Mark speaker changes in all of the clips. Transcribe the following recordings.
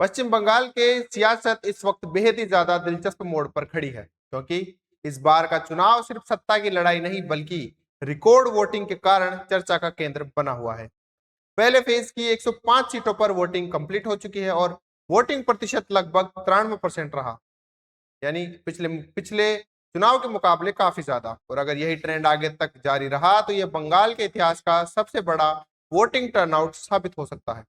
Speaker 1: पश्चिम बंगाल के सियासत इस वक्त बेहद ही ज्यादा दिलचस्प मोड़ पर खड़ी है, क्योंकि इस बार का चुनाव सिर्फ सत्ता की लड़ाई नहीं बल्कि रिकॉर्ड वोटिंग के कारण चर्चा का केंद्र बना हुआ है। पहले फेज की 105 सीटों पर वोटिंग कंप्लीट हो चुकी है और वोटिंग प्रतिशत लगभग 93% रहा, यानी पिछले पिछले चुनाव के मुकाबले काफी ज्यादा। और अगर यही ट्रेंड आगे तक जारी रहा तो यह बंगाल के इतिहास का सबसे बड़ा वोटिंग टर्नआउट साबित हो सकता है।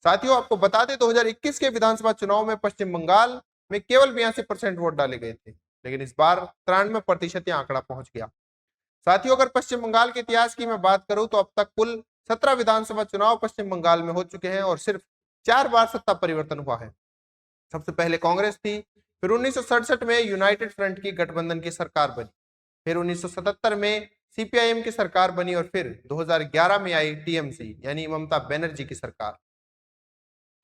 Speaker 1: साथियों, आपको बता दें 2021 के विधानसभा चुनाव में पश्चिम बंगाल में केवल 82% वोट डाले गए थे, लेकिन इस बार 93% यह आंकड़ा पहुंच गया। साथियों, अगर पश्चिम बंगाल के इतिहास की मैं बात करूं तो अब तक कुल 17 विधानसभा चुनाव पश्चिम बंगाल में हो चुके हैं और सिर्फ 4 बार सत्ता परिवर्तन हुआ है। सबसे पहले कांग्रेस थी, फिर 1967 में यूनाइटेड फ्रंट की गठबंधन की सरकार बनी, फिर 1977 में सीपीआईएम की सरकार बनी और फिर 2011 में आई टीएमसी यानी ममता बनर्जी की सरकार।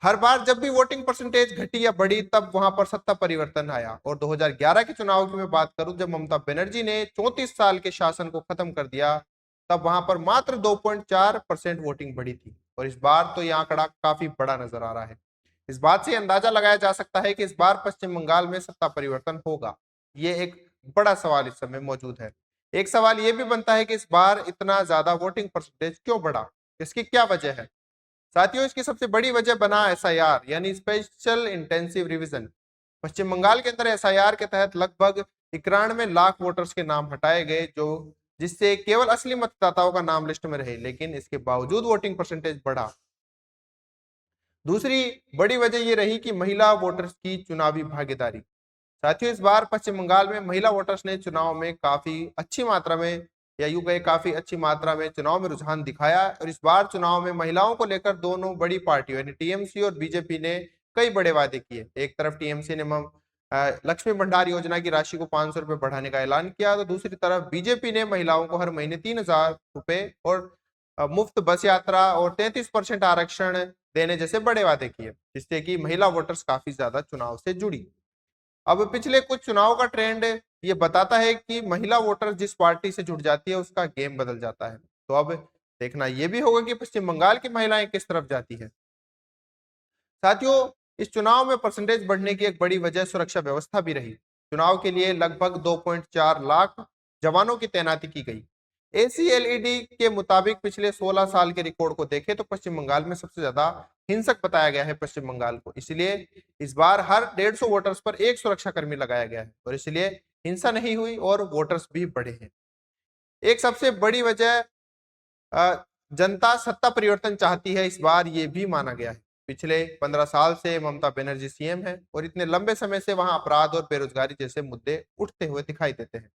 Speaker 1: हर बार जब भी वोटिंग परसेंटेज घटी या बढ़ी तब वहां पर सत्ता परिवर्तन आया। और 2011 के चुनाव की मैं बात करूं, जब ममता बनर्जी ने 34 साल के शासन को खत्म कर दिया, तब वहां पर मात्र 2.4% वोटिंग बढ़ी थी। और इस बार तो यह आंकड़ा काफी बड़ा नजर आ रहा है। इस बात से अंदाजा लगाया जा सकता है कि इस बार पश्चिम बंगाल में सत्ता परिवर्तन होगा। ये एक बड़ा सवाल इस समय मौजूद है। एक सवाल यह भी बनता है कि इस बार इतना ज्यादा वोटिंग परसेंटेज क्यों बढ़ा, इसकी क्या वजह है। साथियों, इसकी सबसे बड़ी वजह बना एसआईआर यानी स्पेशल इंटेंसिव रिवीजन। पश्चिम बंगाल के अंदर एसआईआर के तहत लगभग 91 लाख वोटर्स के नाम हटाए गए, जो जिससे केवल असली मतदाताओं का नाम लिस्ट में रहे, लेकिन इसके बावजूद वोटिंग परसेंटेज बढ़ा। दूसरी बड़ी वजह यह रही कि महिला वोटर्स की चुनावी भागीदारी। साथियों, इस बार पश्चिम बंगाल में महिला वोटर्स ने चुनाव में काफी अच्छी मात्रा में या यूं कहे काफी अच्छी मात्रा में चुनाव में रुझान दिखाया। और इस बार चुनाव में महिलाओं को लेकर दोनों बड़ी पार्टियों यानी टीएमसी और बीजेपी ने कई बड़े वादे किए। एक तरफ टीएमसी ने लक्ष्मी भंडार योजना की राशि को 500 रुपए बढ़ाने का ऐलान किया, तो दूसरी तरफ बीजेपी ने महिलाओं को हर महीने 3000 रुपए और मुफ्त बस यात्रा और 33% आरक्षण देने जैसे बड़े वादे किए, जिससे कि महिला वोटर्स काफी ज्यादा चुनाव से जुड़ी। अब पिछले कुछ चुनाव का ट्रेंड ये बताता है कि महिला वोटर जिस पार्टी से जुड़ जाती है उसका गेम बदल जाता है। तो अब देखना यह भी होगा कि पश्चिम बंगाल की महिलाएं किस तरफ जाती है। साथियों, इस चुनाव में परसेंटेज बढ़ने की एक बड़ी वजह सुरक्षा व्यवस्था भी रही। चुनाव के लिए लगभग 2.4 लाख जवानों की तैनाती की गई। एसीएलईडी के मुताबिक पिछले 16 साल के रिकॉर्ड को देखें तो पश्चिम बंगाल में सबसे ज्यादा हिंसक बताया गया है पश्चिम बंगाल को। इसलिए इस बार हर 150 वोटर्स पर एक सुरक्षाकर्मी लगाया गया है और इसलिए हिंसा नहीं हुई और वोटर्स भी बढ़े हैं। एक सबसे बड़ी वजह जनता सत्ता परिवर्तन चाहती है, इस बार ये भी माना गया है। पिछले 15 साल से ममता बनर्जी सीएम है और इतने लंबे समय से वहां अपराध और बेरोजगारी जैसे मुद्दे उठते हुए दिखाई देते हैं।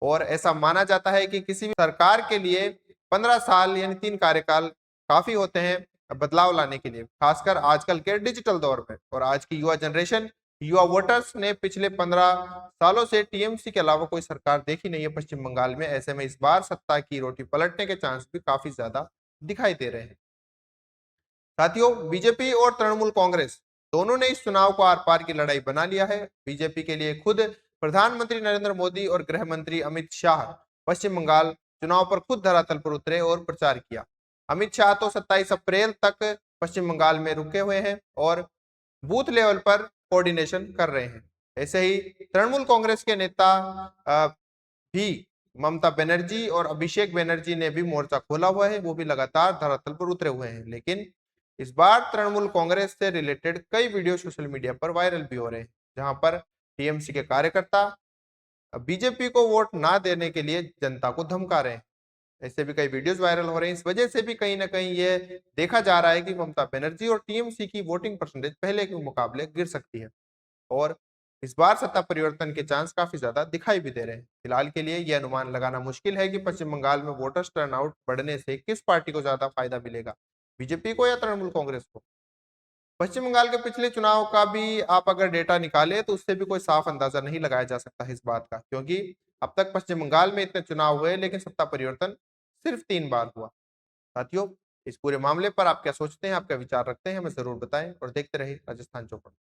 Speaker 1: और ऐसा माना जाता है कि किसी भी सरकार के लिए 15 साल यानी 3 कार्यकाल काफी होते हैं बदलाव लाने के लिए, खासकर आजकल के डिजिटल दौर में। और आज की युवा जनरेशन, युवा वोटर्स ने पिछले 15 सालों से टीएमसी के अलावा कोई सरकार देखी नहीं है पश्चिम बंगाल में। ऐसे में इस बार सत्ता की रोटी पलटने के चांस भी काफी ज्यादा दिखाई दे रहे हैं। साथियों, बीजेपी और तृणमूल कांग्रेस दोनों ने इस चुनाव को आर पार की लड़ाई बना लिया है। बीजेपी के लिए खुद प्रधानमंत्री नरेंद्र मोदी और गृह मंत्री अमित शाह पश्चिम बंगाल चुनाव पर खुद धरातल पर उतरे और प्रचार किया। अमित शाह तो 27 अप्रैल तक पश्चिम बंगाल में रुके हुए हैं और बूथ लेवल पर कोऑर्डिनेशन कर रहे हैं। ऐसे ही तृणमूल कांग्रेस के नेता भी ममता बनर्जी और अभिषेक बनर्जी ने भी मोर्चा खोला हुआ है, वो भी लगातार धरातल पर उतरे हुए हैं। लेकिन इस बार तृणमूल कांग्रेस से रिलेटेड कई वीडियो सोशल मीडिया पर वायरल भी हो रहे हैं, जहां पर टीएमसी के कार्यकर्ता बीजेपी को वोट ना देने के लिए जनता को धमका रहे हैं। ऐसे भी कई वीडियोस वायरल हो रहे हैं। इस वजह से भी कहीं ना कहीं ये देखा जा रहा है कि ममता बनर्जी और टीएमसी की वोटिंग परसेंटेज पहले के मुकाबले गिर सकती है और इस बार सत्ता परिवर्तन के चांस काफी ज्यादा दिखाई भी दे रहे हैं। फिलहाल के लिए यह अनुमान लगाना मुश्किल है कि पश्चिम बंगाल में वोटर्स टर्नआउट बढ़ने से किस पार्टी को ज्यादा फायदा मिलेगा, बीजेपी को या तृणमूल कांग्रेस को। पश्चिम बंगाल के पिछले चुनाव का भी आप अगर डेटा निकाले तो उससे भी कोई साफ अंदाजा नहीं लगाया जा सकता है इस बात का, क्योंकि अब तक पश्चिम बंगाल में इतने चुनाव हुए लेकिन सत्ता परिवर्तन सिर्फ 3 बार हुआ। साथियों, इस पूरे मामले पर आप क्या सोचते हैं, आपका विचार रखते हैं, हमें जरूर बताएं और देखते रहिए राजस्थान चौपाल।